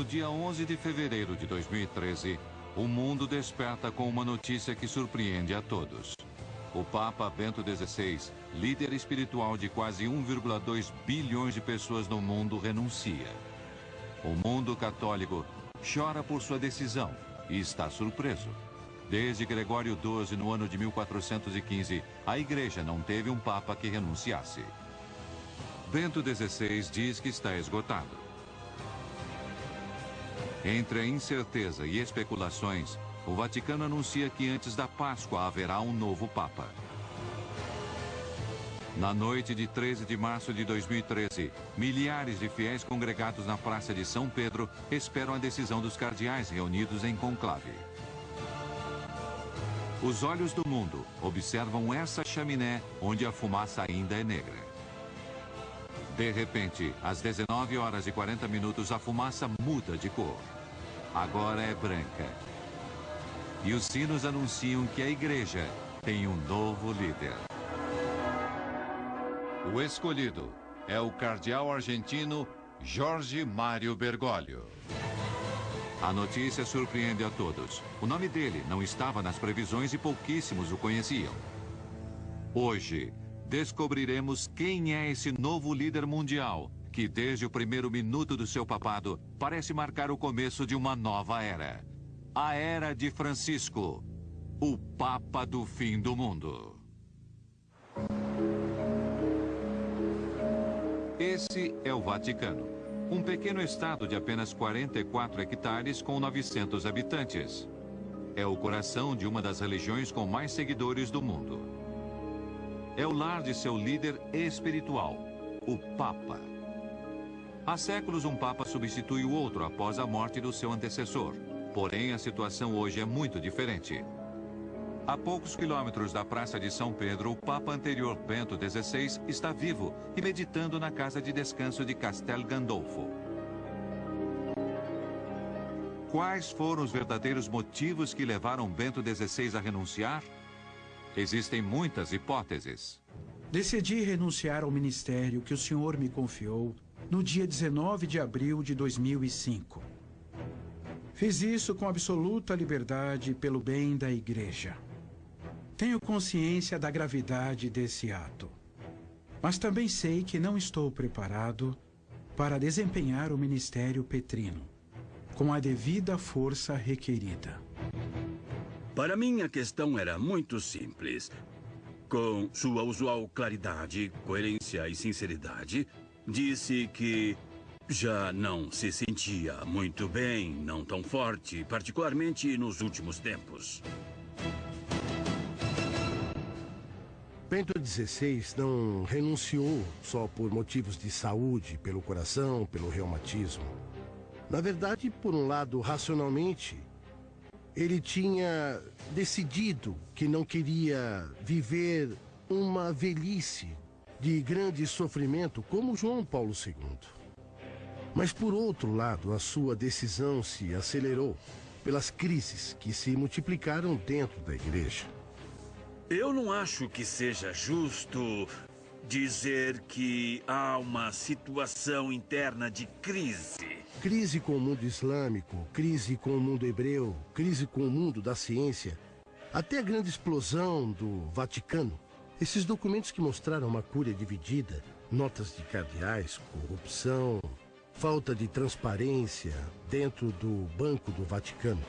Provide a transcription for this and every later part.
No dia 11 de fevereiro de 2013, o mundo desperta com uma notícia que surpreende a todos. O Papa Bento XVI, líder espiritual de quase 1,2 bilhões de pessoas no mundo, renuncia. O mundo católico chora por sua decisão e está surpreso. Desde Gregório XII, no ano de 1415, a Igreja não teve um Papa que renunciasse. Bento XVI diz que está esgotado. Entre a incerteza e especulações, o Vaticano anuncia que antes da Páscoa haverá um novo Papa. Na noite de 13 de março de 2013, milhares de fiéis congregados na Praça de São Pedro esperam a decisão dos cardeais reunidos em conclave. Os olhos do mundo observam essa chaminé onde a fumaça ainda é negra. De repente, às 19 horas e 40 minutos, a fumaça muda de cor. Agora é branca. E os sinos anunciam que a Igreja tem um novo líder. O escolhido é o cardeal argentino Jorge Mário Bergoglio. A notícia surpreende a todos. O nome dele não estava nas previsões e pouquíssimos o conheciam. Hoje, descobriremos quem é esse novo líder mundial, que desde o primeiro minuto do seu papado parece marcar o começo de uma nova era. A Era de Francisco, o Papa do fim do mundo. Esse é o Vaticano, um pequeno estado de apenas 44 hectares com 900 habitantes. É o coração de uma das religiões com mais seguidores do mundo. É o lar de seu líder espiritual, o Papa. Há séculos um Papa substitui o outro após a morte do seu antecessor. Porém, a situação hoje é muito diferente. A poucos quilômetros da Praça de São Pedro, o Papa anterior, Bento XVI, está vivo e meditando na casa de descanso de Castel Gandolfo. Quais foram os verdadeiros motivos que levaram Bento XVI a renunciar? Existem muitas hipóteses. Decidi renunciar ao ministério que o senhor me confiou no dia 19 de abril de 2005. Fiz isso com absoluta liberdade pelo bem da Igreja. Tenho consciência da gravidade desse ato. Mas também sei que não estou preparado para desempenhar o ministério petrino, com a devida força requerida. Para mim, a questão era muito simples. Com sua usual claridade, coerência e sinceridade, disse que já não se sentia muito bem, não tão forte, particularmente nos últimos tempos. Bento XVI não renunciou só por motivos de saúde, pelo coração, pelo reumatismo. Na verdade, por um lado, racionalmente, ele tinha decidido que não queria viver uma velhice de grande sofrimento como João Paulo II. Mas, por outro lado, a sua decisão se acelerou pelas crises que se multiplicaram dentro da Igreja. Eu não acho que seja justo dizer que há uma situação interna de crise. Crise com o mundo islâmico, crise com o mundo hebreu, crise com o mundo da ciência, até a grande explosão do Vaticano. Esses documentos que mostraram uma Cúria dividida, notas de cardeais, corrupção, falta de transparência dentro do Banco do Vaticano.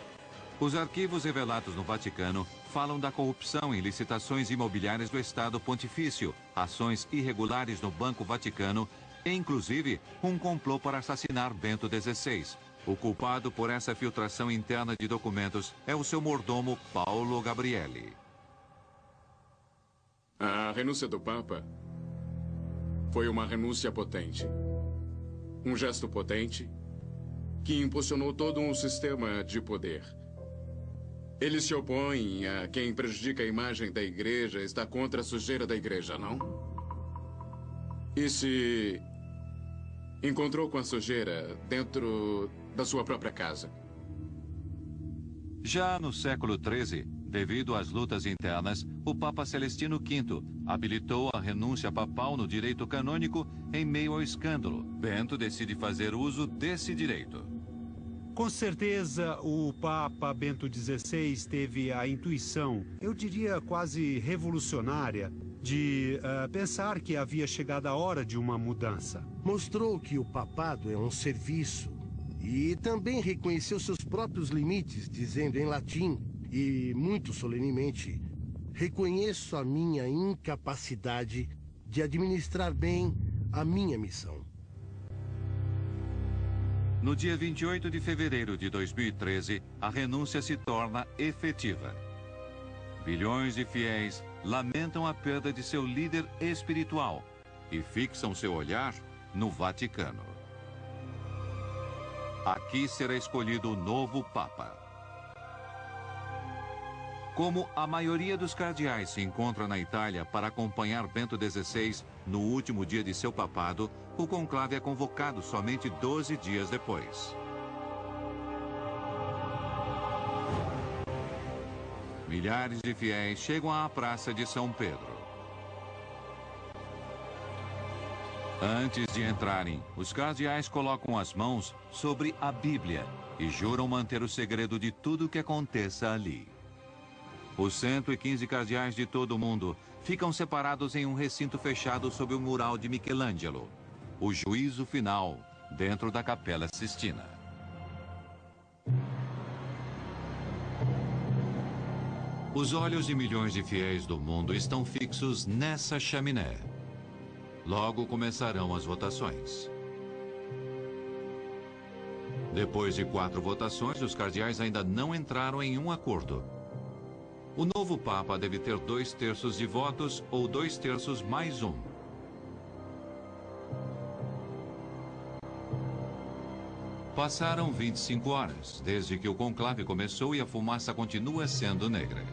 Os arquivos revelados no Vaticano falam da corrupção em licitações imobiliárias do Estado Pontifício, ações irregulares no Banco Vaticano e, inclusive, um complô para assassinar Bento XVI. O culpado por essa filtração interna de documentos é o seu mordomo Paolo Gabrielli. A renúncia do Papa foi uma renúncia potente. Um gesto potente que impulsionou todo um sistema de poder. Ele se opõe a quem prejudica a imagem da Igreja, está contra a sujeira da Igreja, não? E se encontrou com a sujeira dentro da sua própria casa? Já no século XIII, devido às lutas internas, o Papa Celestino V habilitou a renúncia papal no direito canônico em meio ao escândalo. Bento decide fazer uso desse direito. Com certeza, o Papa Bento XVI teve a intuição, eu diria quase revolucionária, de pensar que havia chegado a hora de uma mudança. Mostrou que o papado é um serviço e também reconheceu seus próprios limites, dizendo em latim e muito solenemente: reconheço a minha incapacidade de administrar bem a minha missão. No dia 28 de fevereiro de 2013, a renúncia se torna efetiva. Bilhões de fiéis lamentam a perda de seu líder espiritual e fixam seu olhar no Vaticano. Aqui será escolhido o novo Papa. Como a maioria dos cardeais se encontra na Itália para acompanhar Bento XVI no último dia de seu papado, o conclave é convocado somente 12 dias depois. Milhares de fiéis chegam à Praça de São Pedro. Antes de entrarem, os cardeais colocam as mãos sobre a Bíblia e juram manter o segredo de tudo o que aconteça ali. Os 115 cardeais de todo o mundo ficam separados em um recinto fechado sob o mural de Michelangelo, o juízo final, dentro da Capela Sistina. Os olhos de milhões de fiéis do mundo estão fixos nessa chaminé. Logo começarão as votações. Depois de 4 votações, os cardeais ainda não entraram em um acordo. O novo Papa deve ter 2/3 de votos ou 2/3 mais 1. Passaram 25 horas, desde que o conclave começou e a fumaça continua sendo negra.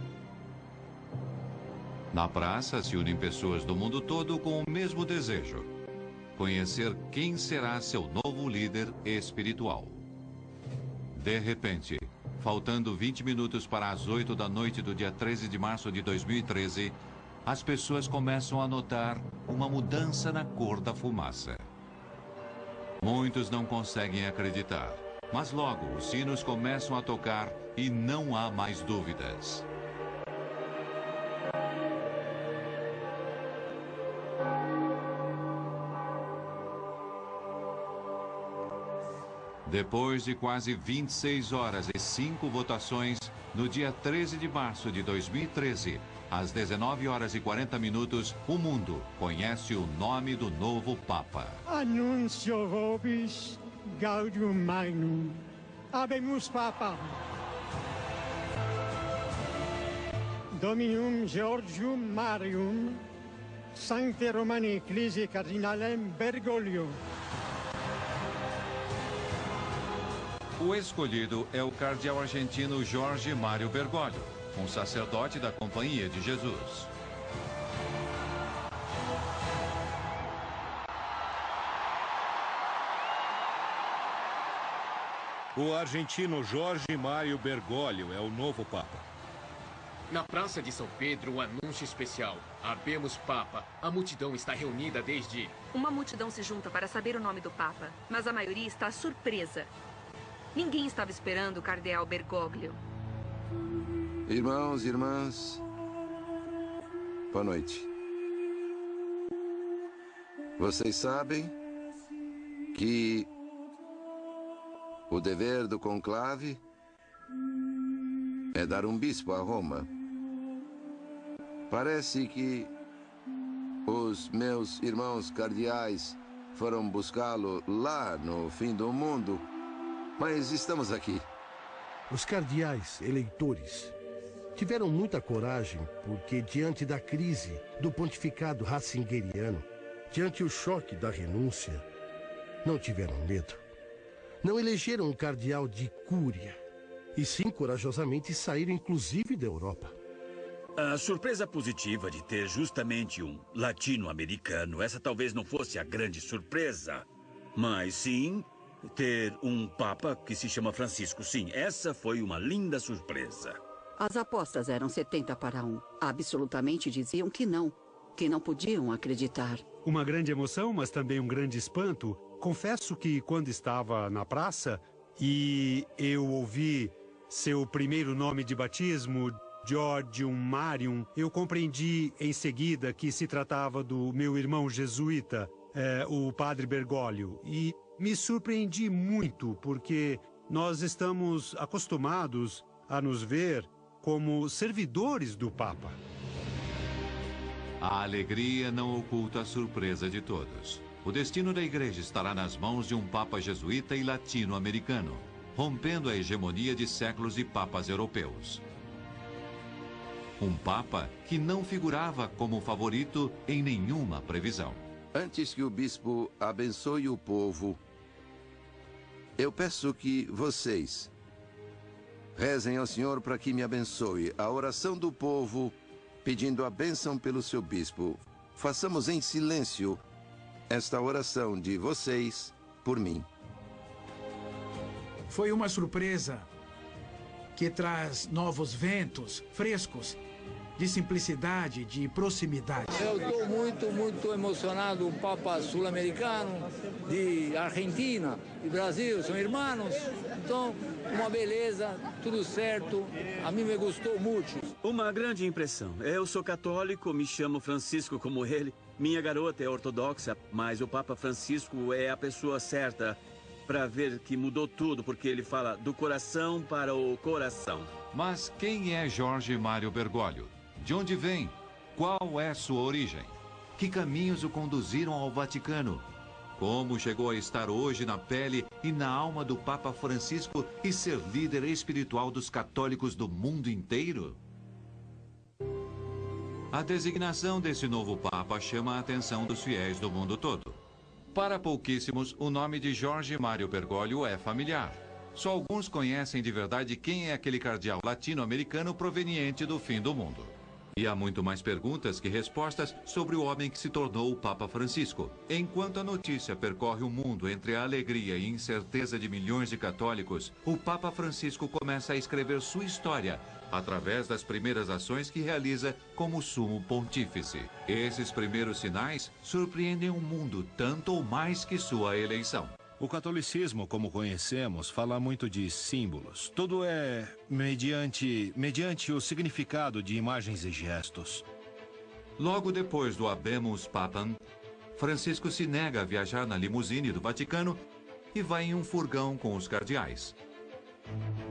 Na praça se unem pessoas do mundo todo com o mesmo desejo: conhecer quem será seu novo líder espiritual. De repente, faltando 20 minutos para as 8 da noite do dia 13 de março de 2013, as pessoas começam a notar uma mudança na cor da fumaça. Muitos não conseguem acreditar, mas logo os sinos começam a tocar e não há mais dúvidas. Depois de quase 26 horas e 5 votações, no dia 13 de março de 2013, às 19 horas e 40 minutos, o mundo conhece o nome do novo Papa. Annuncio vobis gaudium magnum. Habemus Papa. Dominum Georgium Marium, Sancte Romani Ecclesiae Cardinalem Bergoglio. O escolhido é o cardeal argentino Jorge Mário Bergoglio, um sacerdote da Companhia de Jesus. O argentino Jorge Mário Bergoglio é o novo Papa. Na Praça de São Pedro, um anúncio especial. Habemos Papa. A multidão está reunida desde... Uma multidão se junta para saber o nome do Papa, mas a maioria está surpresa. Ninguém estava esperando o cardeal Bergoglio. Irmãos e irmãs, boa noite. Vocês sabem que o dever do conclave é dar um bispo a Roma. Parece que os meus irmãos cardeais foram buscá-lo lá no fim do mundo, mas estamos aqui. Os cardeais eleitores tiveram muita coragem porque, diante da crise do pontificado ratzingeriano, diante o choque da renúncia, não tiveram medo. Não elegeram um cardeal de cúria, e sim corajosamente saíram inclusive da Europa. A surpresa positiva de ter justamente um latino-americano, essa talvez não fosse a grande surpresa, mas sim ter um Papa que se chama Francisco. Sim, essa foi uma linda surpresa. As apostas eram 70-1. Absolutamente diziam que não podiam acreditar. Uma grande emoção, mas também um grande espanto. Confesso que, quando estava na praça, e eu ouvi seu primeiro nome de batismo, Georgium Marium, eu compreendi em seguida que se tratava do meu irmão jesuíta, o padre Bergoglio, e me surpreendi muito porque nós estamos acostumados a nos ver como servidores do Papa. A alegria não oculta a surpresa de todos. O destino da igreja estará nas mãos de um Papa jesuíta e latino-americano, rompendo a hegemonia de séculos de papas europeus. Um Papa que não figurava como favorito em nenhuma previsão. Antes que o bispo abençoe o povo, eu peço que vocês rezem ao Senhor para que me abençoe. A oração do povo pedindo a bênção pelo seu bispo. Façamos em silêncio esta oração de vocês por mim. Foi uma surpresa que traz novos ventos frescos, de simplicidade, de proximidade. Eu estou muito emocionado. O Papa sul-americano, de Argentina, de Brasil, são irmãos. Então, uma beleza, tudo certo. A mim me gostou muito. Uma grande impressão. Eu sou católico, me chamo Francisco como ele. Minha garota é ortodoxa, mas o Papa Francisco é a pessoa certa para ver que mudou tudo, porque ele fala do coração para o coração. Mas quem é Jorge Mário Bergoglio? De onde vem? Qual é sua origem? Que caminhos o conduziram ao Vaticano? Como chegou a estar hoje na pele e na alma do Papa Francisco e ser líder espiritual dos católicos do mundo inteiro? A designação desse novo Papa chama a atenção dos fiéis do mundo todo. Para pouquíssimos, o nome de Jorge Mário Bergoglio é familiar. Só alguns conhecem de verdade quem é aquele cardeal latino-americano proveniente do fim do mundo. E há muito mais perguntas que respostas sobre o homem que se tornou o Papa Francisco. Enquanto a notícia percorre o mundo entre a alegria e incerteza de milhões de católicos, o Papa Francisco começa a escrever sua história através das primeiras ações que realiza como sumo pontífice. Esses primeiros sinais surpreendem o mundo tanto ou mais que sua eleição. O catolicismo, como conhecemos, fala muito de símbolos. Tudo é mediante o significado de imagens e gestos. Logo depois do Habemus Papam, Francisco se nega a viajar na limusine do Vaticano e vai em um furgão com os cardeais.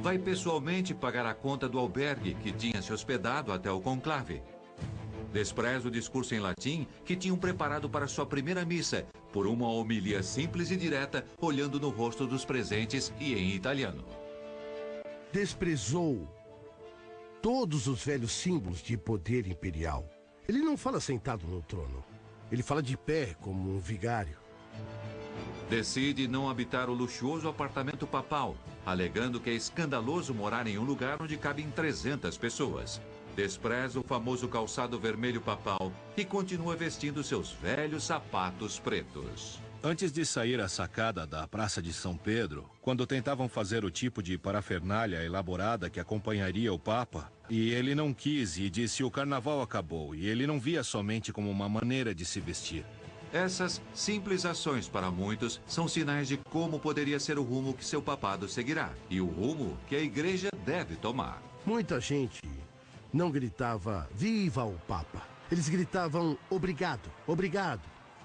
Vai pessoalmente pagar a conta do albergue que tinha se hospedado até o conclave. Despreza o discurso em latim que tinham preparado para sua primeira missa, por uma homilia simples e direta, olhando no rosto dos presentes e em italiano. Desprezou todos os velhos símbolos de poder imperial. Ele não fala sentado no trono. Ele fala de pé, como um vigário. Decide não habitar o luxuoso apartamento papal, alegando que é escandaloso morar em um lugar onde cabem 300 pessoas. Despreza o famoso calçado vermelho papal e continua vestindo seus velhos sapatos pretos. Antes de sair à sacada da Praça de São Pedro, quando tentavam fazer o tipo de parafernália elaborada que acompanharia o Papa, e ele não quis e disse o carnaval acabou, e ele não via somente como uma maneira de se vestir. Essas simples ações para muitos são sinais de como poderia ser o rumo que seu papado seguirá e o rumo que a igreja deve tomar. Muita gente não gritava "Viva o Papa!". Eles gritavam "Obrigado, obrigado,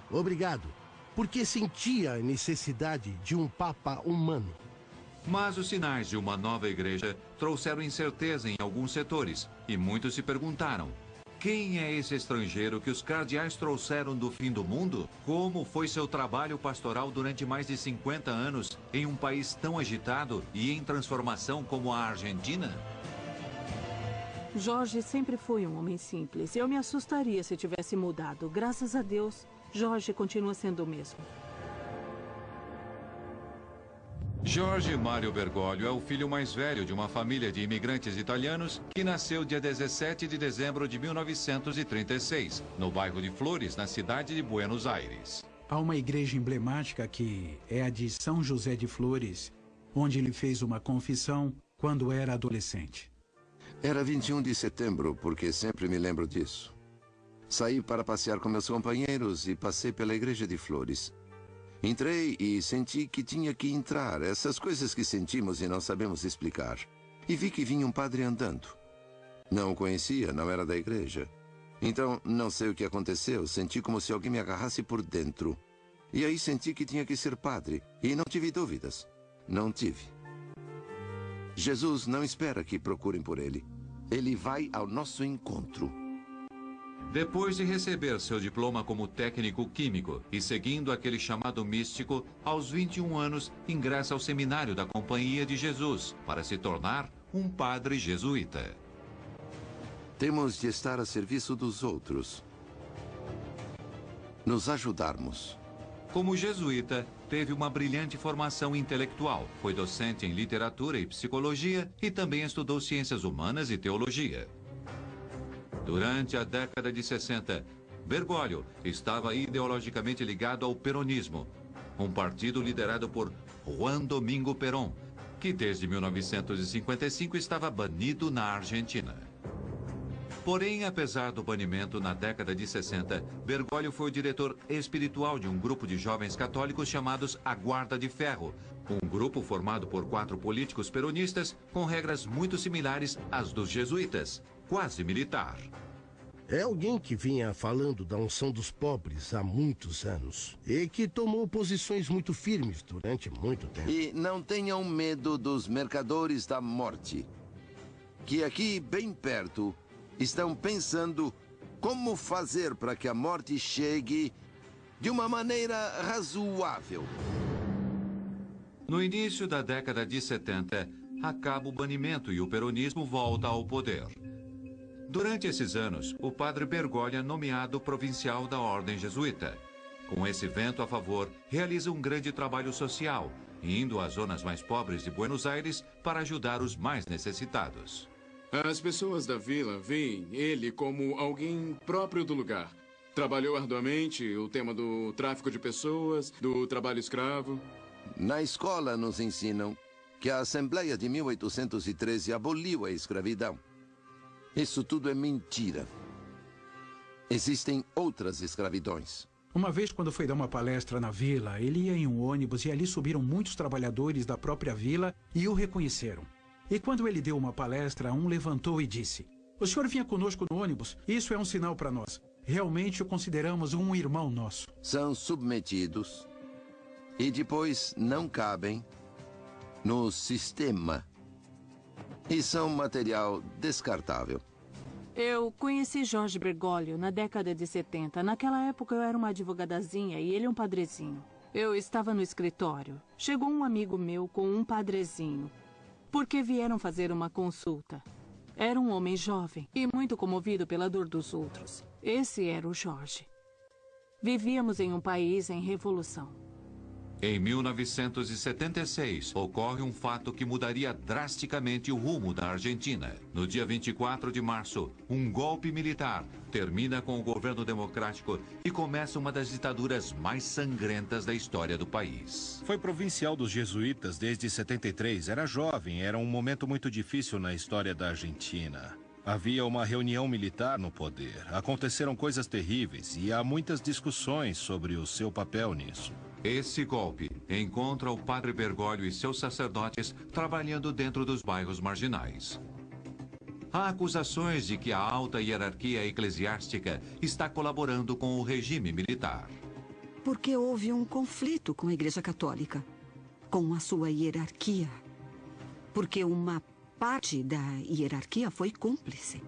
obrigado", porque sentia a necessidade de um Papa humano. Mas os sinais de uma nova igreja trouxeram incerteza em alguns setores e muitos se perguntaram: quem é esse estrangeiro que os cardeais trouxeram do fim do mundo? Como foi seu trabalho pastoral durante mais de 50 anos em um país tão agitado e em transformação como a Argentina? Jorge sempre foi um homem simples. Eu me assustaria se tivesse mudado. Graças a Deus, Jorge continua sendo o mesmo. Jorge Mário Bergoglio é o filho mais velho de uma família de imigrantes italianos que nasceu dia 17 de dezembro de 1936, no bairro de Flores, na cidade de Buenos Aires. Há uma igreja emblemática que é a de São José de Flores, onde ele fez uma confissão quando era adolescente. Era 21 de setembro, porque sempre me lembro disso. Saí para passear com meus companheiros e passei pela igreja de Flores. Entrei e senti que tinha que entrar. Essas coisas que sentimos e não sabemos explicar. E vi que vinha um padre andando. Não o conhecia, não era da igreja. Então, não sei o que aconteceu. Senti como se alguém me agarrasse por dentro. E aí senti que tinha que ser padre. E não tive dúvidas. Não tive. Jesus não espera que procurem por ele. Ele vai ao nosso encontro. Depois de receber seu diploma como técnico químico e seguindo aquele chamado místico, aos 21 anos ingressa ao seminário da Companhia de Jesus para se tornar um padre jesuíta. Temos de estar a serviço dos outros. Nos ajudarmos. Como jesuíta, teve uma brilhante formação intelectual. Foi docente em literatura e psicologia e também estudou ciências humanas e teologia. Durante a década de 60, Bergoglio estava ideologicamente ligado ao peronismo, um partido liderado por Juan Domingo Perón, que desde 1955 estava banido na Argentina. Porém, apesar do banimento na década de 60, Bergoglio foi o diretor espiritual de um grupo de jovens católicos chamados A Guarda de Ferro, um grupo formado por 4 políticos peronistas com regras muito similares às dos jesuítas, quase militar. É alguém que vinha falando da unção dos pobres há muitos anos e que tomou posições muito firmes durante muito tempo. E não tenham medo dos mercadores da morte, que aqui bem perto estão pensando como fazer para que a morte chegue de uma maneira razoável. No início da década de 70, acaba o banimento e o peronismo volta ao poder. Durante esses anos, o padre Bergoglio é nomeado provincial da Ordem Jesuíta. Com esse vento a favor, realiza um grande trabalho social, indo às zonas mais pobres de Buenos Aires para ajudar os mais necessitados. As pessoas da vila veem ele como alguém próprio do lugar. Trabalhou arduamente o tema do tráfico de pessoas, do trabalho escravo. Na escola nos ensinam que a Assembleia de 1813 aboliu a escravidão. Isso tudo é mentira. Existem outras escravidões. Uma vez, quando foi dar uma palestra na vila, ele ia em um ônibus e ali subiram muitos trabalhadores da própria vila e o reconheceram. E quando ele deu uma palestra, um levantou e disse: "O senhor vinha conosco no ônibus? Isso é um sinal para nós. Realmente o consideramos um irmão nosso." São submetidos e depois não cabem no sistema. E são material descartável. Eu conheci Jorge Bergoglio na década de 70. Naquela época eu era uma advogadazinha e ele um padrezinho. Eu estava no escritório. Chegou um amigo meu com um padrezinho, porque vieram fazer uma consulta. Era um homem jovem e muito comovido pela dor dos outros. Esse era o Jorge. Vivíamos em um país em revolução. Em 1976, ocorre um fato que mudaria drasticamente o rumo da Argentina. No dia 24 de março, um golpe militar termina com o governo democrático e começa uma das ditaduras mais sangrentas da história do país. Foi provincial dos jesuítas desde 73, era jovem, era um momento muito difícil na história da Argentina. Havia uma reunião militar no poder, aconteceram coisas terríveis e há muitas discussões sobre o seu papel nisso. Esse golpe encontra o padre Bergoglio e seus sacerdotes trabalhando dentro dos bairros marginais. Há acusações de que a alta hierarquia eclesiástica está colaborando com o regime militar. Porque houve um conflito com a Igreja Católica, com a sua hierarquia. Porque uma parte da hierarquia foi cúmplice.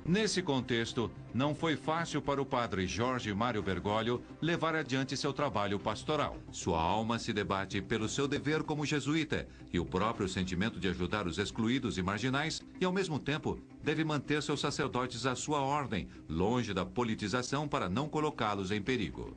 Nesse contexto, não foi fácil para o padre Jorge Mário Bergoglio levar adiante seu trabalho pastoral. Sua alma se debate pelo seu dever como jesuíta e o próprio sentimento de ajudar os excluídos e marginais e, ao mesmo tempo, deve manter seus sacerdotes à sua ordem, longe da politização para não colocá-los em perigo.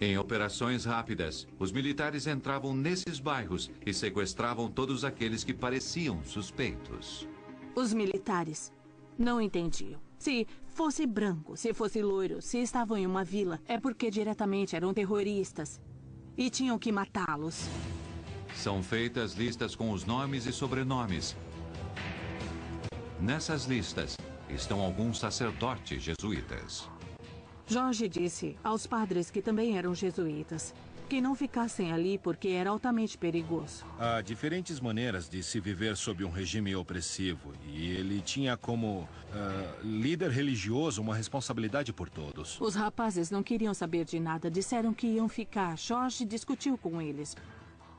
Em operações rápidas, os militares entravam nesses bairros e sequestravam todos aqueles que pareciam suspeitos. Os militares não entendiam. Se fosse branco, se fosse loiro, se estavam em uma vila, é porque diretamente eram terroristas e tinham que matá-los. São feitas listas com os nomes e sobrenomes. Nessas listas estão alguns sacerdotes jesuítas. Jorge disse aos padres que também eram jesuítas que não ficassem ali porque era altamente perigoso. Há diferentes maneiras de se viver sob um regime opressivo e ele tinha como líder religioso uma responsabilidade por todos. Os rapazes não queriam saber de nada, disseram que iam ficar. Jorge discutiu com eles,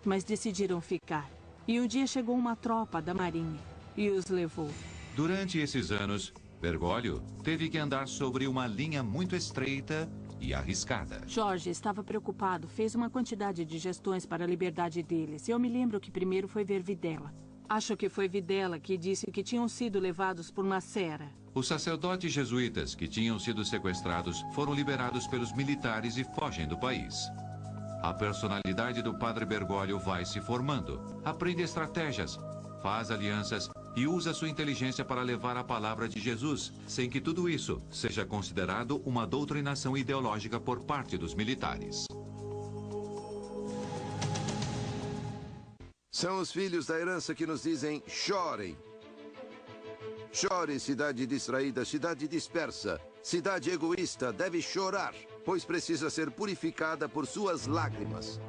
mas decidiram ficar. E um dia chegou uma tropa da marinha e os levou. Durante esses anos, Bergoglio teve que andar sobre uma linha muito estreita e arriscada. Jorge estava preocupado, fez uma quantidade de gestões para a liberdade deles. Eu me lembro que primeiro foi ver Videla. Acho que foi Videla que disse que tinham sido levados por uma sera. Os sacerdotes jesuítas que tinham sido sequestrados foram liberados pelos militares e fogem do país. A personalidade do padre Bergoglio vai se formando. Aprende estratégias, faz alianças e usa sua inteligência para levar a palavra de Jesus, sem que tudo isso seja considerado uma doutrinação ideológica por parte dos militares. São os filhos da herança que nos dizem: chorem. Chore, cidade distraída, cidade dispersa. Cidade egoísta deve chorar, pois precisa ser purificada por suas lágrimas.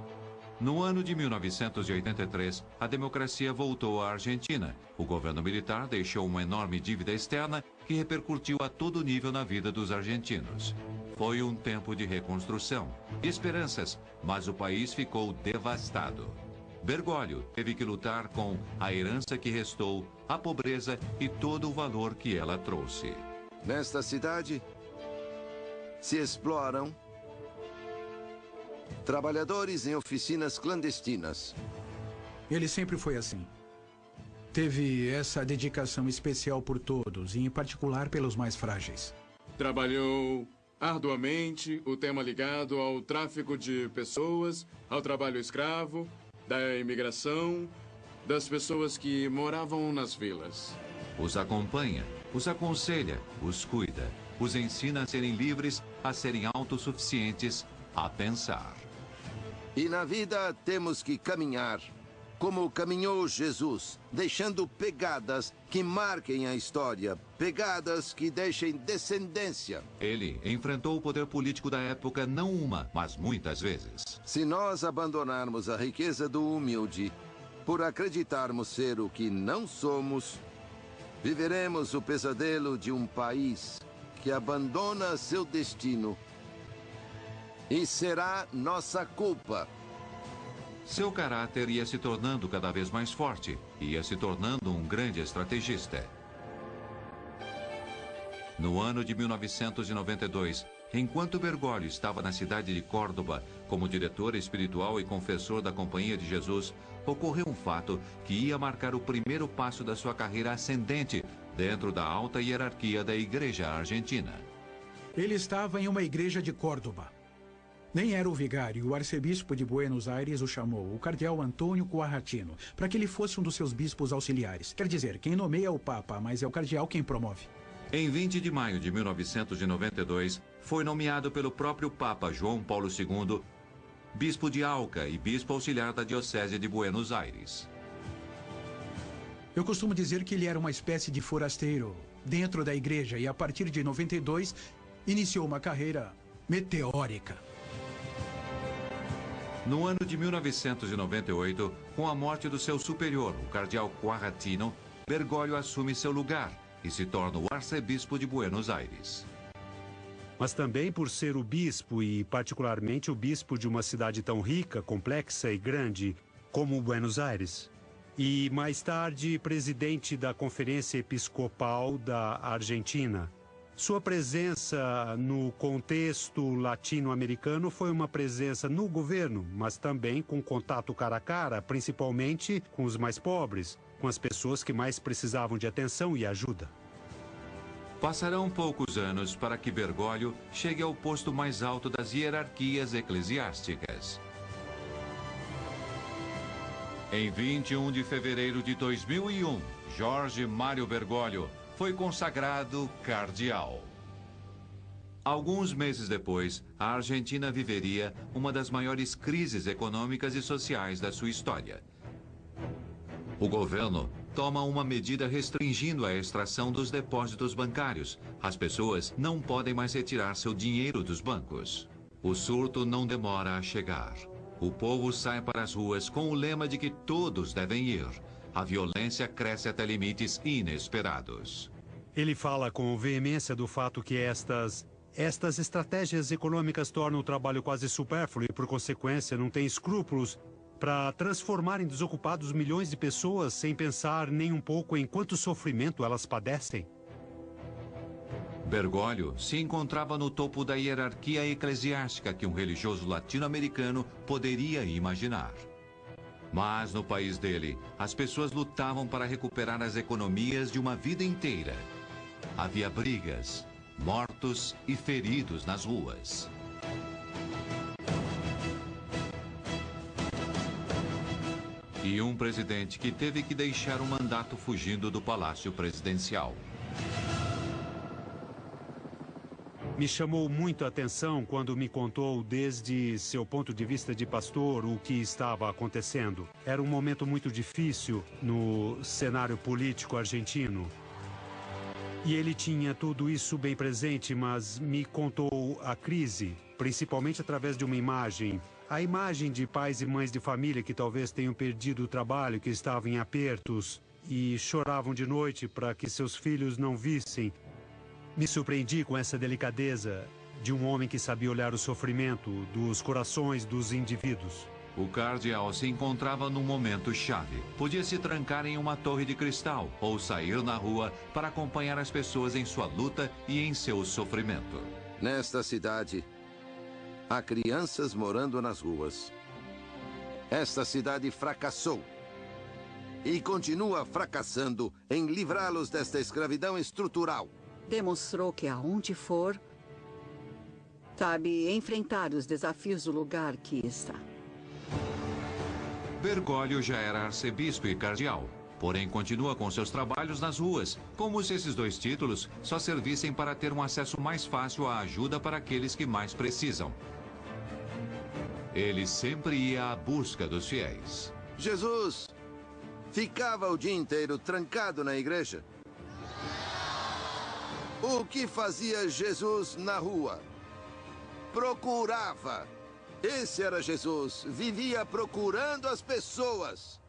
No ano de 1983, a democracia voltou à Argentina. O governo militar deixou uma enorme dívida externa que repercutiu a todo nível na vida dos argentinos. Foi um tempo de reconstrução, de esperanças, mas o país ficou devastado. Bergoglio teve que lutar com a herança que restou, a pobreza e todo o valor que ela trouxe. Nesta cidade, se exploram trabalhadores em oficinas clandestinas. Ele sempre foi assim. Teve essa dedicação especial por todos, e em particular pelos mais frágeis. Trabalhou arduamente o tema ligado ao tráfico de pessoas, ao trabalho escravo, da imigração, das pessoas que moravam nas vilas. Os acompanha, os aconselha, os cuida, os ensina a serem livres, a serem autossuficientes, a pensar. E na vida temos que caminhar como caminhou Jesus, deixando pegadas que marquem a história, pegadas que deixem descendência. Ele enfrentou o poder político da época não uma, mas muitas vezes. Se nós abandonarmos a riqueza do humilde por acreditarmos ser o que não somos, viveremos o pesadelo de um país que abandona seu destino. E será nossa culpa. Seu caráter ia se tornando cada vez mais forte, ia se tornando um grande estrategista. No ano de 1992, enquanto Bergoglio estava na cidade de Córdoba como diretor espiritual e confessor da Companhia de Jesus, ocorreu um fato que ia marcar o primeiro passo da sua carreira ascendente dentro da alta hierarquia da Igreja Argentina. Ele estava em uma igreja de Córdoba. Nem era o vigário, o arcebispo de Buenos Aires o chamou, o cardeal Antônio Quarratino, para que ele fosse um dos seus bispos auxiliares. Quer dizer, quem nomeia é o Papa, mas é o cardeal quem promove. Em 20 de maio de 1992, foi nomeado pelo próprio Papa João Paulo II, bispo de Alca e bispo auxiliar da Diocese de Buenos Aires. Eu costumo dizer que ele era uma espécie de forasteiro dentro da igreja e, a partir de 92, iniciou uma carreira meteórica. No ano de 1998, com a morte do seu superior, o cardeal Quarratino, Bergoglio assume seu lugar e se torna o arcebispo de Buenos Aires. Mas também por ser o bispo e particularmente o bispo de uma cidade tão rica, complexa e grande como Buenos Aires. E mais tarde presidente da Conferência Episcopal da Argentina. Sua presença no contexto latino-americano foi uma presença no governo, mas também com contato cara a cara, principalmente com os mais pobres, com as pessoas que mais precisavam de atenção e ajuda. Passarão poucos anos para que Bergoglio chegue ao posto mais alto das hierarquias eclesiásticas. Em 21 de fevereiro de 2001, Jorge Mário Bergoglio foi consagrado cardeal. Alguns meses depois, a Argentina viveria uma das maiores crises econômicas e sociais da sua história. O governo toma uma medida restringindo a extração dos depósitos bancários. As pessoas não podem mais retirar seu dinheiro dos bancos. O surto não demora a chegar. O povo sai para as ruas com o lema de que todos devem ir. A violência cresce até limites inesperados. Ele fala com veemência do fato que estas estratégias econômicas tornam o trabalho quase supérfluo e, por consequência, não tem escrúpulos para transformar em desocupados milhões de pessoas sem pensar nem um pouco em quanto sofrimento elas padecem. Bergoglio se encontrava no topo da hierarquia eclesiástica que um religioso latino-americano poderia imaginar. Mas no país dele, as pessoas lutavam para recuperar as economias de uma vida inteira. Havia brigas, mortos e feridos nas ruas. E um presidente que teve que deixar o mandato fugindo do palácio presidencial. Me chamou muito a atenção quando me contou, desde seu ponto de vista de pastor, o que estava acontecendo. Era um momento muito difícil no cenário político argentino. E ele tinha tudo isso bem presente, mas me contou a crise, principalmente através de uma imagem. A imagem de pais e mães de família que talvez tenham perdido o trabalho, que estavam em apertos e choravam de noite para que seus filhos não vissem. Me surpreendi com essa delicadeza de um homem que sabia olhar o sofrimento dos corações dos indivíduos. O cardeal se encontrava num momento chave. Podia se trancar em uma torre de cristal ou sair na rua para acompanhar as pessoas em sua luta e em seu sofrimento. Nesta cidade, há crianças morando nas ruas. Esta cidade fracassou e continua fracassando em livrá-los desta escravidão estrutural. Demonstrou que aonde for, sabe enfrentar os desafios do lugar que está. Bergoglio já era arcebispo e cardeal, porém continua com seus trabalhos nas ruas, como se esses dois títulos só servissem para ter um acesso mais fácil à ajuda para aqueles que mais precisam. Ele sempre ia à busca dos fiéis. Jesus ficava o dia inteiro trancado na igreja. O que fazia Jesus na rua? Procurava. Esse era Jesus. Vivia procurando as pessoas.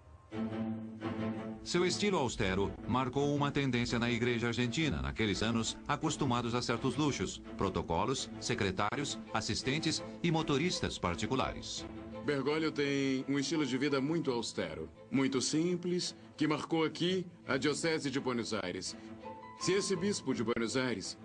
Seu estilo austero marcou uma tendência na igreja argentina, naqueles anos acostumados a certos luxos, protocolos, secretários, assistentes e motoristas particulares. Bergoglio tem um estilo de vida muito austero, muito simples, que marcou aqui a Diocese de Buenos Aires. Se esse bispo de Buenos Aires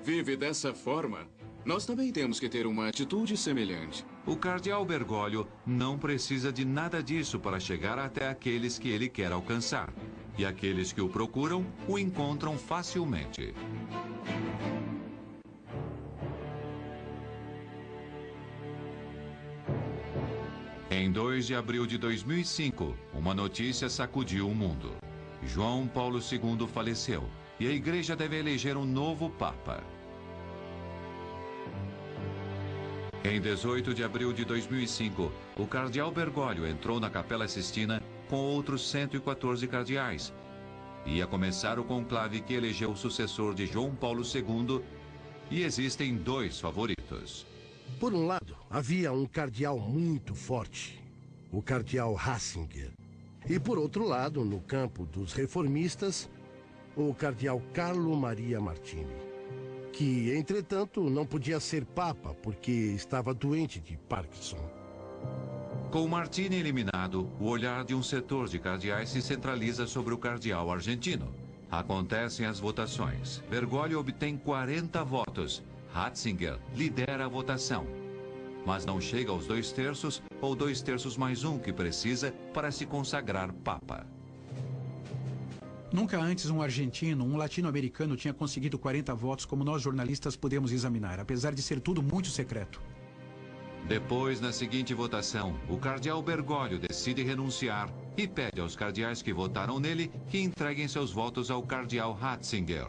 vive dessa forma, nós também temos que ter uma atitude semelhante. O cardeal Bergoglio não precisa de nada disso para chegar até aqueles que ele quer alcançar. E aqueles que o procuram, o encontram facilmente. Em 2 de abril de 2005, uma notícia sacudiu o mundo. João Paulo II faleceu e a igreja deve eleger um novo papa. Em 18 de abril de 2005, o cardeal Bergoglio entrou na Capela Sistina com outros 114 cardeais. Ia começar o conclave que elegeu o sucessor de João Paulo II, e existem dois favoritos. Por um lado, havia um cardeal muito forte, o cardeal Ratzinger. E por outro lado, no campo dos reformistas, o cardeal Carlo Maria Martini, que, entretanto, não podia ser papa porque estava doente de Parkinson. Com Martini eliminado, o olhar de um setor de cardeais se centraliza sobre o cardeal argentino. Acontecem as votações. Bergoglio obtém 40 votos. Ratzinger lidera a votação. Mas não chega aos 2/3 ou 2/3 mais um que precisa para se consagrar papa. Nunca antes um argentino, um latino-americano tinha conseguido 40 votos como nós jornalistas pudemos examinar, apesar de ser tudo muito secreto. Depois, na seguinte votação, o cardeal Bergoglio decide renunciar e pede aos cardeais que votaram nele que entreguem seus votos ao cardeal Ratzinger.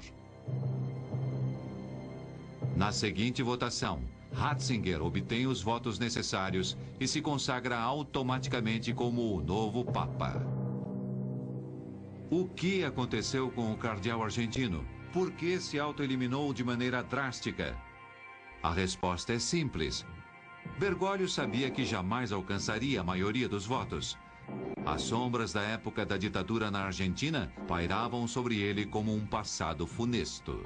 Na seguinte votação, Ratzinger obtém os votos necessários e se consagra automaticamente como o novo papa. O que aconteceu com o cardeal argentino? Por que se autoeliminou de maneira drástica? A resposta é simples. Bergoglio sabia que jamais alcançaria a maioria dos votos. As sombras da época da ditadura na Argentina pairavam sobre ele como um passado funesto.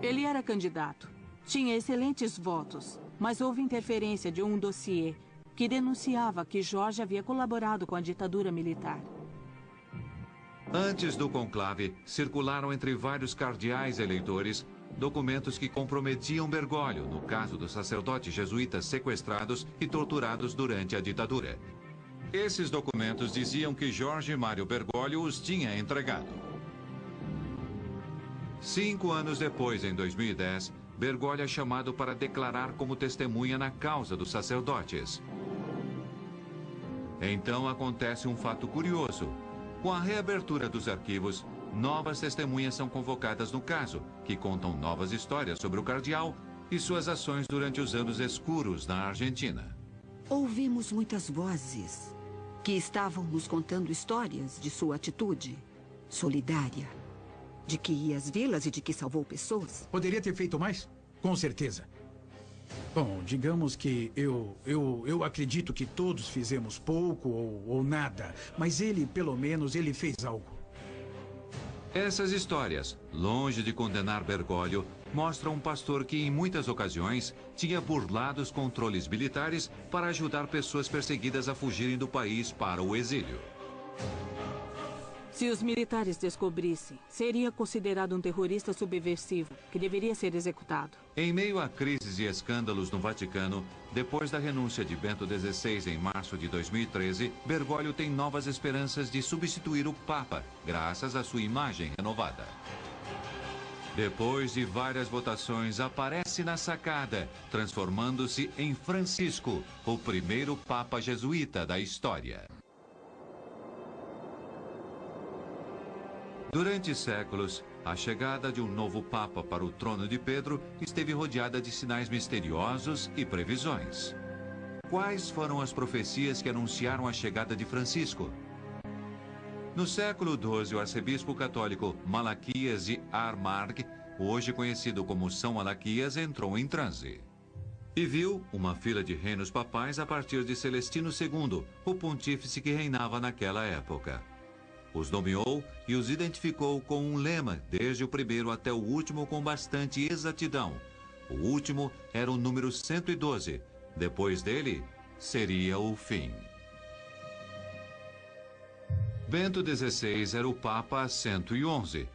Ele era candidato. Tinha excelentes votos, mas houve interferência de um dossiê que denunciava que Jorge havia colaborado com a ditadura militar. Antes do conclave, circularam entre vários cardeais eleitores documentos que comprometiam Bergoglio no caso dos sacerdotes jesuítas sequestrados e torturados durante a ditadura. Esses documentos diziam que Jorge Mário Bergoglio os tinha entregado. 5 anos depois, em 2010, Bergoglio é chamado para declarar como testemunha na causa dos sacerdotes. Então acontece um fato curioso. Com a reabertura dos arquivos, novas testemunhas são convocadas no caso, que contam novas histórias sobre o cardeal e suas ações durante os anos escuros na Argentina. Ouvimos muitas vozes que estavam nos contando histórias de sua atitude solidária, de que ia às vilas e de que salvou pessoas. Poderia ter feito mais? Com certeza. Bom, digamos que eu acredito que todos fizemos pouco ou nada, mas ele, pelo menos, ele fez algo. Essas histórias, longe de condenar Bergoglio, mostram um pastor que, em muitas ocasiões, tinha burlado os controles militares para ajudar pessoas perseguidas a fugirem do país para o exílio. Se os militares descobrissem, seria considerado um terrorista subversivo, que deveria ser executado. Em meio a crises e escândalos no Vaticano, depois da renúncia de Bento XVI em março de 2013, Bergoglio tem novas esperanças de substituir o Papa, graças à sua imagem renovada. Depois de várias votações, aparece na sacada, transformando-se em Francisco, o primeiro Papa jesuíta da história. Durante séculos, a chegada de um novo Papa para o trono de Pedro esteve rodeada de sinais misteriosos e previsões. Quais foram as profecias que anunciaram a chegada de Francisco? No século XII, o arcebispo católico Malaquias de Armagh, hoje conhecido como São Malaquias, entrou em transe. E viu uma fila de reinos papais a partir de Celestino II, o pontífice que reinava naquela época. Os nomeou e os identificou com um lema, desde o primeiro até o último, com bastante exatidão. O último era o número 112. Depois dele, seria o fim. Bento XVI era o Papa 111.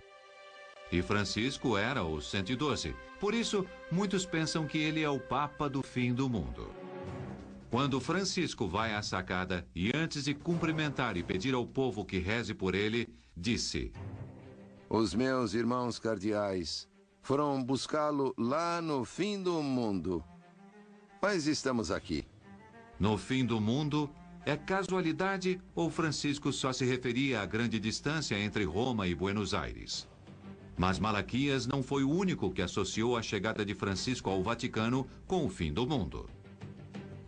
E Francisco era o 112. Por isso, muitos pensam que ele é o Papa do fim do mundo. Quando Francisco vai à sacada e antes de cumprimentar e pedir ao povo que reze por ele, disse: Os meus irmãos cardeais foram buscá-lo lá no fim do mundo. Mas estamos aqui. No fim do mundo, é casualidade ou Francisco só se referia à grande distância entre Roma e Buenos Aires? Mas Malaquias não foi o único que associou a chegada de Francisco ao Vaticano com o fim do mundo.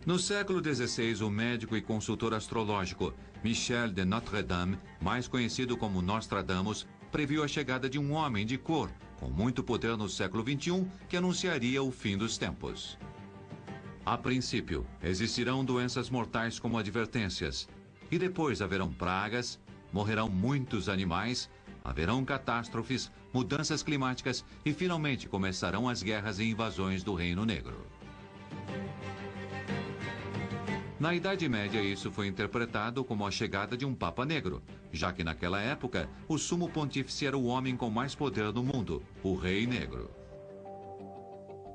No século XVI, o médico e consultor astrológico Michel de Notre-Dame, mais conhecido como Nostradamus, previu a chegada de um homem de cor, com muito poder no século XXI, que anunciaria o fim dos tempos. A princípio, existirão doenças mortais como advertências, e depois haverão pragas, morrerão muitos animais, haverão catástrofes, mudanças climáticas e finalmente começarão as guerras e invasões do Reino Negro. Na Idade Média, isso foi interpretado como a chegada de um Papa Negro, já que naquela época o sumo pontífice era o homem com mais poder do mundo, o Rei Negro.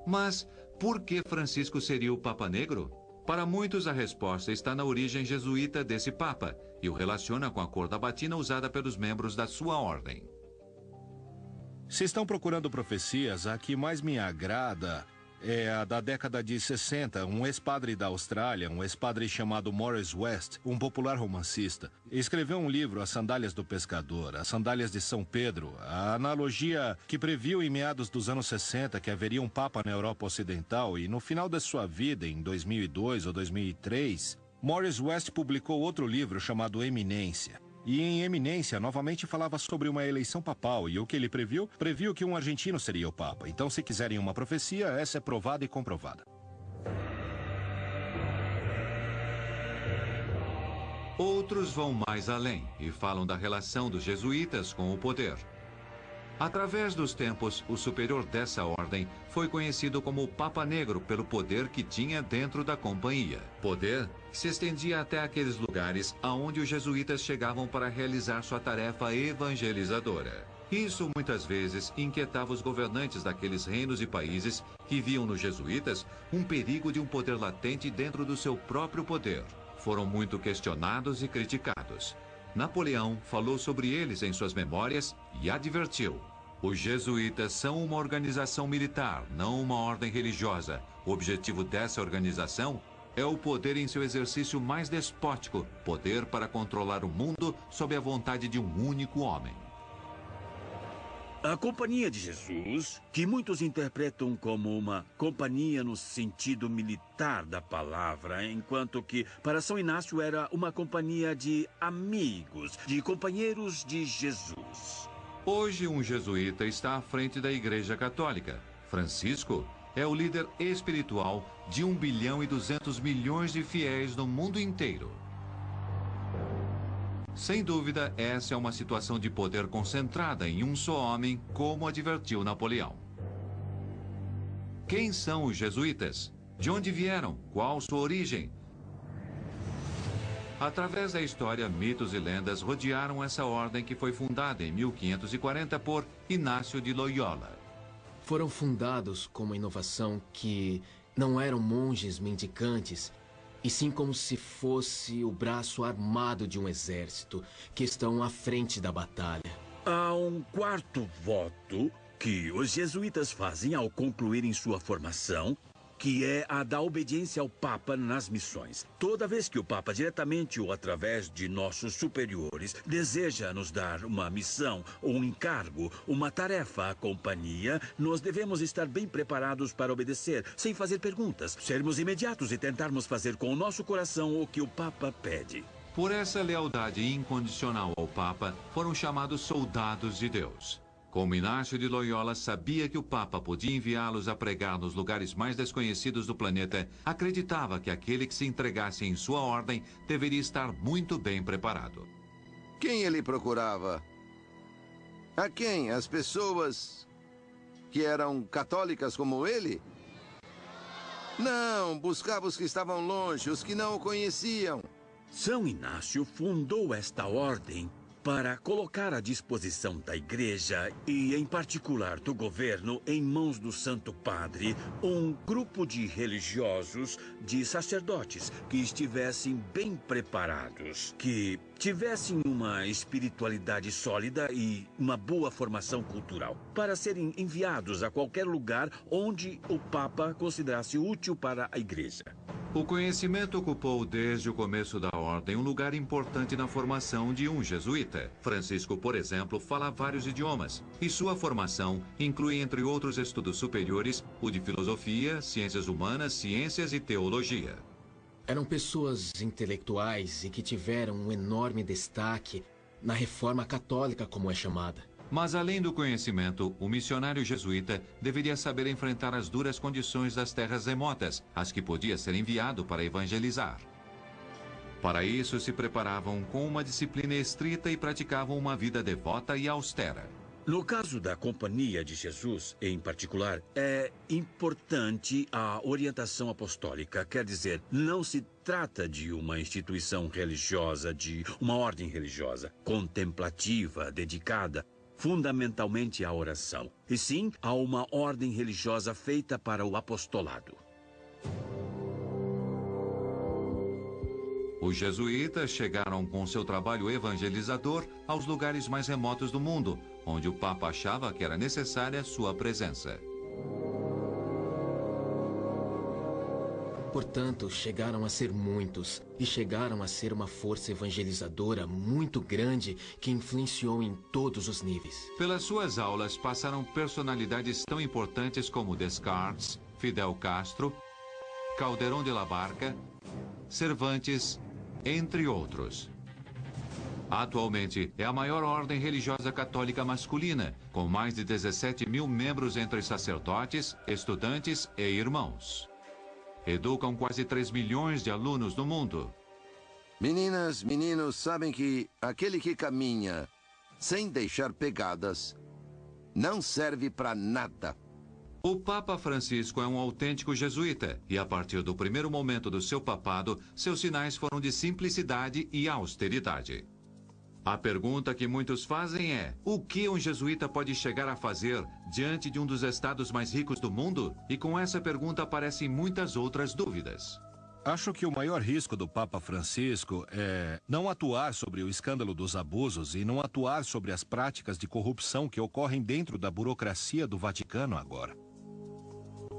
Mas por que Francisco seria o Papa Negro? Para muitos, a resposta está na origem jesuíta desse Papa e o relaciona com a cor da batina usada pelos membros da sua ordem. Se estão procurando profecias, a que mais me agrada é a da década de 60. Um ex-padre da Austrália, um ex-padre chamado Morris West, um popular romancista, escreveu um livro, As Sandálias do Pescador, As Sandálias de São Pedro, a analogia que previu em meados dos anos 60 que haveria um Papa na Europa Ocidental e no final da sua vida, em 2002 ou 2003, Morris West publicou outro livro chamado Eminência. E em eminência, novamente falava sobre uma eleição papal. E o que ele previu? Previu que um argentino seria o Papa. Então, se quiserem uma profecia, essa é provada e comprovada. Outros vão mais além e falam da relação dos jesuítas com o poder. Através dos tempos, o superior dessa ordem foi conhecido como o Papa Negro pelo poder que tinha dentro da companhia. Poder que se estendia até aqueles lugares aonde os jesuítas chegavam para realizar sua tarefa evangelizadora. Isso muitas vezes inquietava os governantes daqueles reinos e países que viam nos jesuítas um perigo de um poder latente dentro do seu próprio poder. Foram muito questionados e criticados. Napoleão falou sobre eles em suas memórias e advertiu: os jesuítas são uma organização militar, não uma ordem religiosa. O objetivo dessa organização é o poder em seu exercício mais despótico, poder para controlar o mundo sob a vontade de um único homem. A Companhia de Jesus, que muitos interpretam como uma companhia no sentido militar da palavra, enquanto que para São Inácio era uma companhia de amigos, de companheiros de Jesus. Hoje, um jesuíta está à frente da Igreja Católica. Francisco é o líder espiritual de 1 bilhão e 200 milhões de fiéis no mundo inteiro. Sem dúvida, essa é uma situação de poder concentrada em um só homem, como advertiu Napoleão. Quem são os jesuítas? De onde vieram? Qual sua origem? Através da história, mitos e lendas rodearam essa ordem que foi fundada em 1540 por Inácio de Loyola. Foram fundados com uma inovação que não eram monges mendicantes, e sim como se fosse o braço armado de um exército que estão à frente da batalha. Há um quarto voto que os jesuítas fazem ao concluírem sua formação, que é a da obediência ao Papa nas missões. Toda vez que o Papa, diretamente ou através de nossos superiores, deseja nos dar uma missão, um encargo, uma tarefa à companhia, nós devemos estar bem preparados para obedecer, sem fazer perguntas, sermos imediatos e tentarmos fazer com o nosso coração o que o Papa pede. Por essa lealdade incondicional ao Papa, foram chamados soldados de Deus. Como Inácio de Loyola sabia que o Papa podia enviá-los a pregar nos lugares mais desconhecidos do planeta, acreditava que aquele que se entregasse em sua ordem deveria estar muito bem preparado. Quem ele procurava? A quem? As pessoas que eram católicas como ele? Não, buscava os que estavam longe, os que não o conheciam. São Inácio fundou esta ordem para colocar à disposição da Igreja e, em particular, do governo, em mãos do Santo Padre, um grupo de religiosos, de sacerdotes, que estivessem bem preparados, que tivessem uma espiritualidade sólida e uma boa formação cultural, para serem enviados a qualquer lugar onde o Papa considerasse útil para a Igreja. O conhecimento ocupou desde o começo da ordem um lugar importante na formação de um jesuíta. Francisco, por exemplo, fala vários idiomas, e sua formação inclui, entre outros estudos superiores, o de filosofia, ciências humanas, ciências e teologia. Eram pessoas intelectuais e que tiveram um enorme destaque na Reforma Católica, como é chamada. Mas, além do conhecimento, o missionário jesuíta deveria saber enfrentar as duras condições das terras remotas, as que podia ser enviado para evangelizar. Para isso, se preparavam com uma disciplina estrita e praticavam uma vida devota e austera. No caso da Companhia de Jesus, em particular, é importante a orientação apostólica. Quer dizer, não se trata de uma instituição religiosa, de uma ordem religiosa, contemplativa, dedicada fundamentalmente à oração, e sim a uma ordem religiosa feita para o apostolado. Os jesuítas chegaram com seu trabalho evangelizador aos lugares mais remotos do mundo, onde o Papa achava que era necessária sua presença. Portanto, chegaram a ser muitos, e chegaram a ser uma força evangelizadora muito grande que influenciou em todos os níveis. Pelas suas aulas passaram personalidades tão importantes como Descartes, Fidel Castro, Calderón de la Barca, Cervantes, entre outros. Atualmente, é a maior ordem religiosa católica masculina, com mais de 17 mil membros entre sacerdotes, estudantes e irmãos. Educam quase 3 milhões de alunos no mundo. Meninas, meninos, sabem que aquele que caminha sem deixar pegadas não serve para nada. O Papa Francisco é um autêntico jesuíta e, a partir do primeiro momento do seu papado, seus sinais foram de simplicidade e austeridade. A pergunta que muitos fazem é: o que um jesuíta pode chegar a fazer diante de um dos estados mais ricos do mundo? E com essa pergunta aparecem muitas outras dúvidas. Acho que o maior risco do Papa Francisco é não atuar sobre o escândalo dos abusos e não atuar sobre as práticas de corrupção que ocorrem dentro da burocracia do Vaticano agora.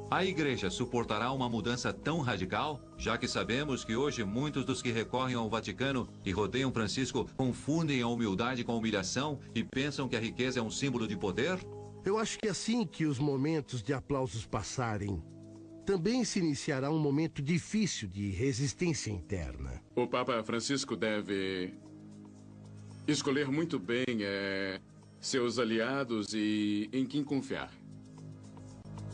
A Igreja suportará uma mudança tão radical, já que sabemos que hoje muitos dos que recorrem ao Vaticano e rodeiam Francisco confundem a humildade com a humilhação e pensam que a riqueza é um símbolo de poder? Eu acho que assim que os momentos de aplausos passarem, também se iniciará um momento difícil de resistência interna. O Papa Francisco deve escolher muito bem seus aliados e em quem confiar.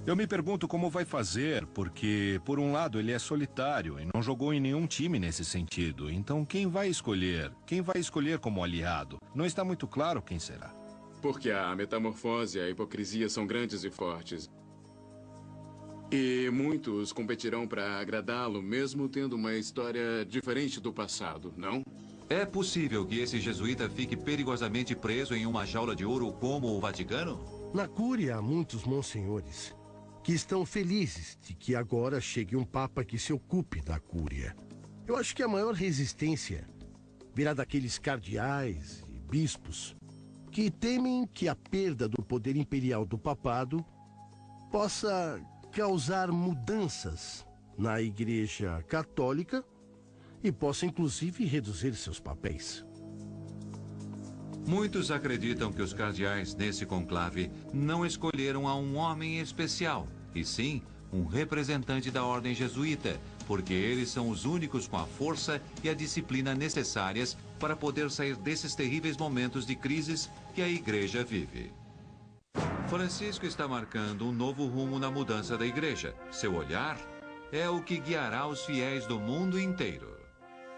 Eu me pergunto como vai fazer, porque, por um lado, ele é solitário e não jogou em nenhum time nesse sentido. Então, quem vai escolher? Quem vai escolher como aliado? Não está muito claro quem será. Porque a metamorfose e a hipocrisia são grandes e fortes. E muitos competirão para agradá-lo, mesmo tendo uma história diferente do passado, não? É possível que esse jesuíta fique perigosamente preso em uma jaula de ouro como o Vaticano? Na Cúria há muitos monsenhores que estão felizes de que agora chegue um Papa que se ocupe da Cúria. Eu acho que a maior resistência virá daqueles cardeais e bispos que temem que a perda do poder imperial do papado possa causar mudanças na Igreja Católica e possa inclusive reduzir seus papéis. Muitos acreditam que os cardeais nesse conclave não escolheram a um homem especial, e sim um representante da ordem jesuíta, porque eles são os únicos com a força e a disciplina necessárias para poder sair desses terríveis momentos de crises que a Igreja vive. Francisco está marcando um novo rumo na mudança da Igreja. Seu olhar é o que guiará os fiéis do mundo inteiro.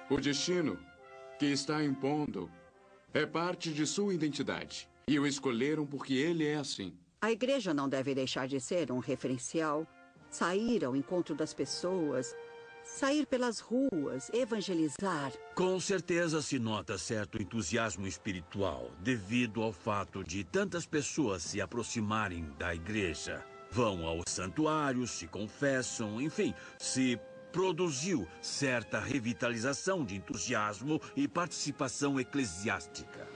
O destino que está impondo é parte de sua identidade. E o escolheram porque ele é assim. A Igreja não deve deixar de ser um referencial, sair ao encontro das pessoas, sair pelas ruas, evangelizar. Com certeza se nota certo entusiasmo espiritual devido ao fato de tantas pessoas se aproximarem da igreja. Vão aos santuários, se confessam, enfim, se produziu certa revitalização de entusiasmo e participação eclesiástica.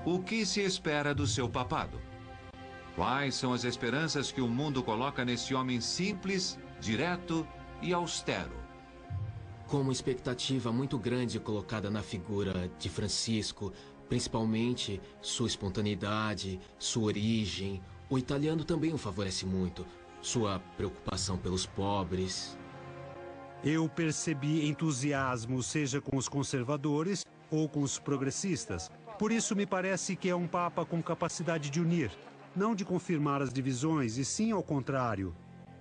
O que se espera do seu papado? Quais são as esperanças que o mundo coloca nesse homem simples, direto e austero? Com uma expectativa muito grande colocada na figura de Francisco, principalmente sua espontaneidade, sua origem. O italiano também o favorece muito, sua preocupação pelos pobres. Eu percebi entusiasmo, seja com os conservadores ou com os progressistas. Por isso me parece que é um Papa com capacidade de unir, não de confirmar as divisões, e sim ao contrário,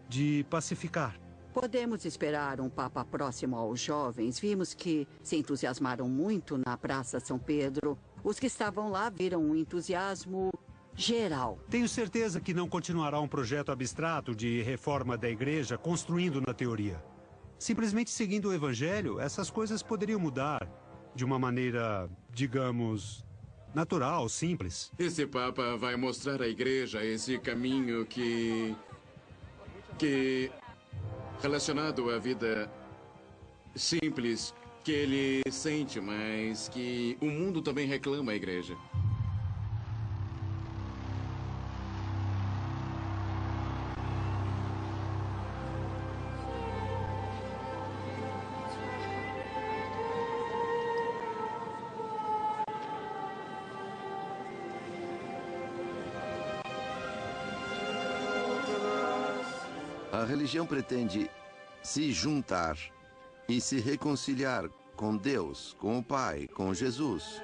de pacificar. Podemos esperar um Papa próximo aos jovens. Vimos que se entusiasmaram muito na Praça São Pedro. Os que estavam lá viram um entusiasmo geral. Tenho certeza que não continuará um projeto abstrato de reforma da igreja construindo na teoria. Simplesmente seguindo o evangelho, essas coisas poderiam mudar de uma maneira, digamos, natural, simples. Esse Papa vai mostrar à igreja esse caminho que relacionado à vida simples que ele sente, mas que o mundo também reclama à igreja. A religião pretende se juntar e se reconciliar com Deus, com o Pai, com Jesus.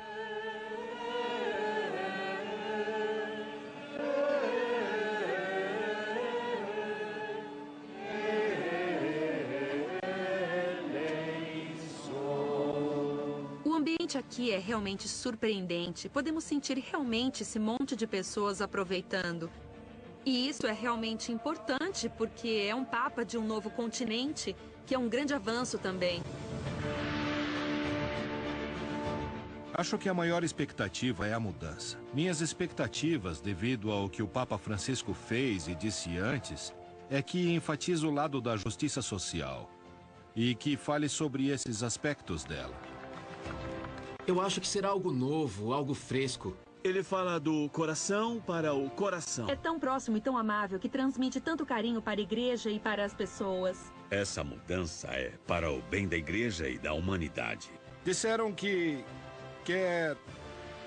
O ambiente aqui é realmente surpreendente. Podemos sentir realmente esse monte de pessoas aproveitando. E isso é realmente importante, porque é um papa de um novo continente, que é um grande avanço também. Acho que a maior expectativa é a mudança. Minhas expectativas, devido ao que o Papa Francisco fez e disse antes, é que enfatize o lado da justiça social e que fale sobre esses aspectos dela. Eu acho que será algo novo, algo fresco. Ele fala do coração para o coração. É tão próximo e tão amável que transmite tanto carinho para a igreja e para as pessoas. Essa mudança é para o bem da igreja e da humanidade. Disseram que quer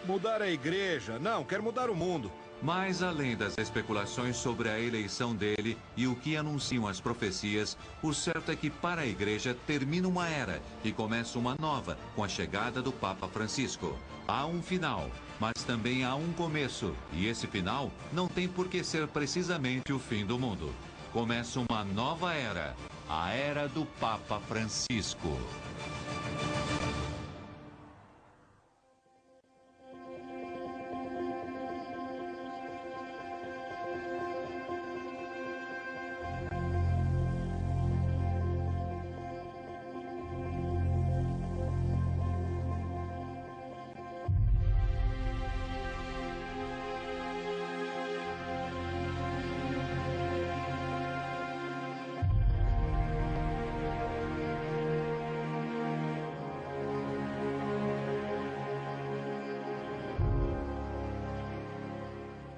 mudar a igreja. Não, quer mudar o mundo. Mas além das especulações sobre a eleição dele e o que anunciam as profecias, o certo é que para a igreja termina uma era e começa uma nova com a chegada do Papa Francisco. Há um final, mas também há um começo, e esse final não tem por que ser precisamente o fim do mundo. Começa uma nova era, a era do Papa Francisco.